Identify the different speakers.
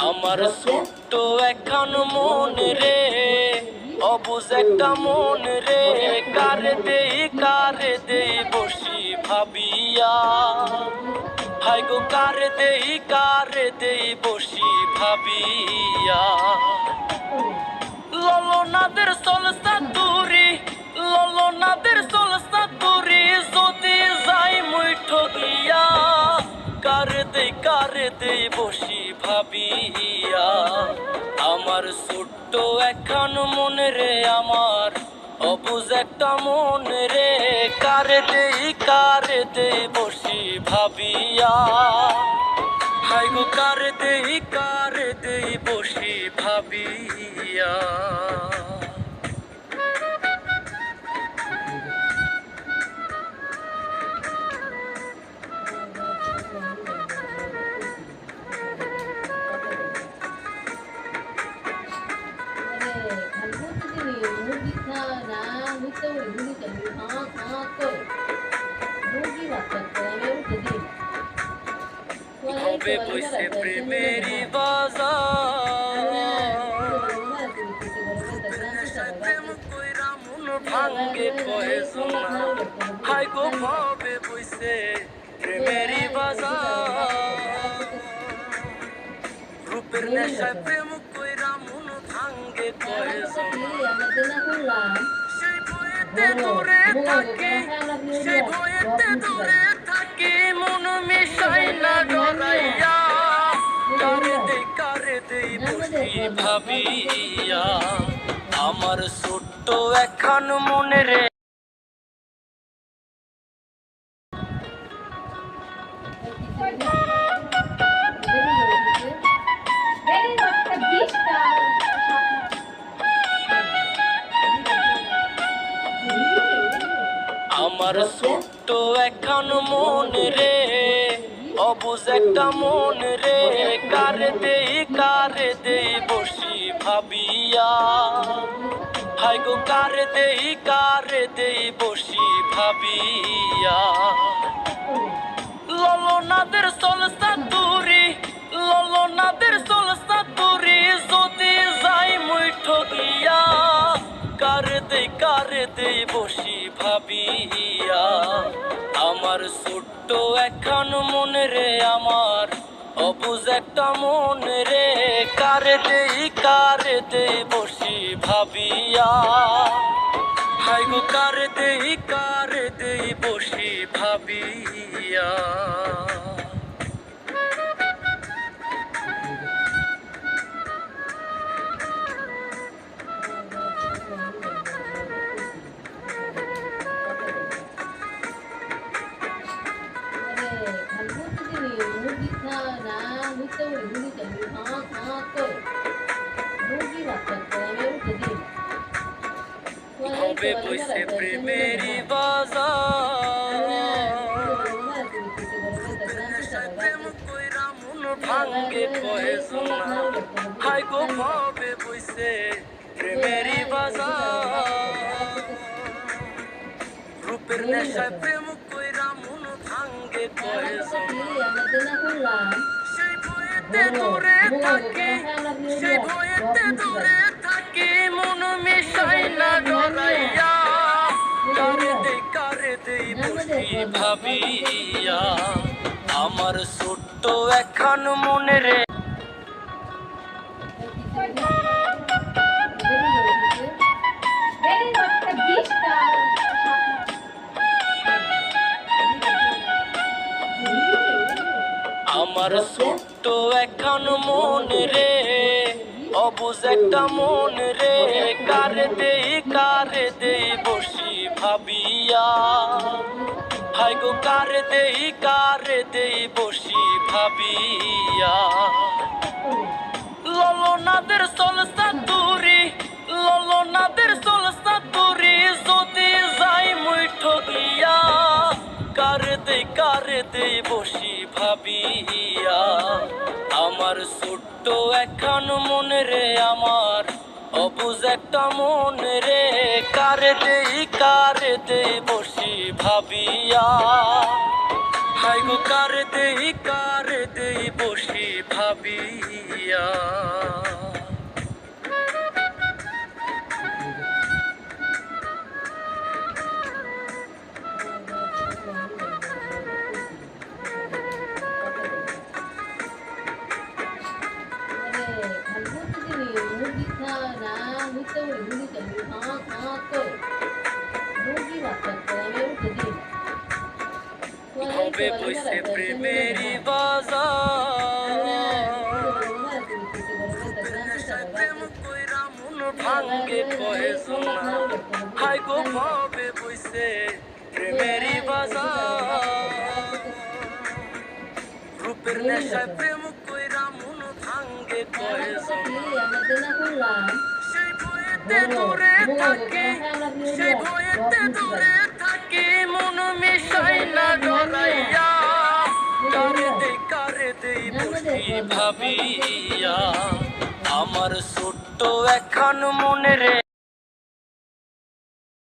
Speaker 1: আমার ছোট্ট একখান মন রে, অবুঝ একটা মন রে, কারে দেই বসি ভাবিয়া। হাই গো কারে দেই বসি ভাবিয়া। ললনাদের চলসা তুরি, ললনাদের চলসা তুরি, যদি যাই মুই ঠকিয়া। কারে দেই বসি ভাবিয়া। আমার ছোট্ট একখান মন রে, আমার অবুঝ একটা মন রে, কারে দেই বসি ভাবিয়া। হাই গো কারে দেই বসি ভাবিয়া। হবে বইছে প্রেমেরই বাজার, প্রেম কইরা মন ভাঙ্গে কয়জন। হাই গো হবে বইছে প্রেমেরই বাজার, রূপের নেশায় প্রেম কইরা মন ভাঙ্গে কয়জন। সেই ভয়েতে দূরে থাকি, সেই ভয়েতে দূরে থাকি, মন মিশাই না ডরাইয়া। কারে দেই বসি ভাবিয়া। আমার ছোট্ট একখান মন রে। আমার ছোট্ট একখান মন রে, অবুঝ একটা মন রে, কারে দেই বসি ভাবিয়া। হাই গো কারে দেই বসি ভাবিয়া। ললনাদের চলসা তুরি, ললনাদের চলসা তুরি, যদি যাই মুই ঠকিয়া। কারে দেই বসি ভাবিয়া। আমার ছোট্ট একখান মন রে, আমার অবুঝ একটা মন রে, কারে দেই বসি ভাবিয়া। হাই গো কারে দেই বসি ভাবিয়া। হবে বইছে প্রেমেরই বাজার, প্রেম কইরা মন ভাঙ্গে কয়জন। হাই গো হবে বইছে প্রেমেরই বাজার, রূপের নেশায় প্রেম কইরা মন ভাঙ্গে কয়জন। সেই ভয়েতে দূরে থাকি, সেই ভয়েতে দূরে থাকি, মন মিশাই না ডরাইয়া। কারে দেই বসি ভাবিয়া। আমার ছোট্ট একখান মন রে। আমার ছোট্ট একখান মন রে, অবুঝ একটা মন রে, কারে দেই বসি ভাবিয়া। হাই গো কারে দেই বসি ভাবিয়া। ললনাদের চলসা তুরি, ললনাদের চলসা তুরি, যদি যাই মুই ঠকিয়া। কারে দেই বসি ভাবিয়া। আমার ছোট্ট একখান মন রে, আমার অবুঝ একটা মন রে, কার দেই বসি ভাবিয়া, হাই গো কার দেই বসি ভাবিয়া। ভবে বইছে প্রেমেরই বাজার, প্রেম কইরা মন ভাঙ্গে কয়জন না, হাই গো ভবে বইছে প্রেমেরই বাজার, রূপের নেশায় প্রেম কইরা মন ভাঙ্গে কয়জন না, সেই ভয়েতে দূরে থাকি, সেই ভয়েতে দূরে থাকি, মন মিশাই না ডরাইয়া, কারে দেই বসি ভাবিয়া, আমার ছোট্ট একখান মনে রে।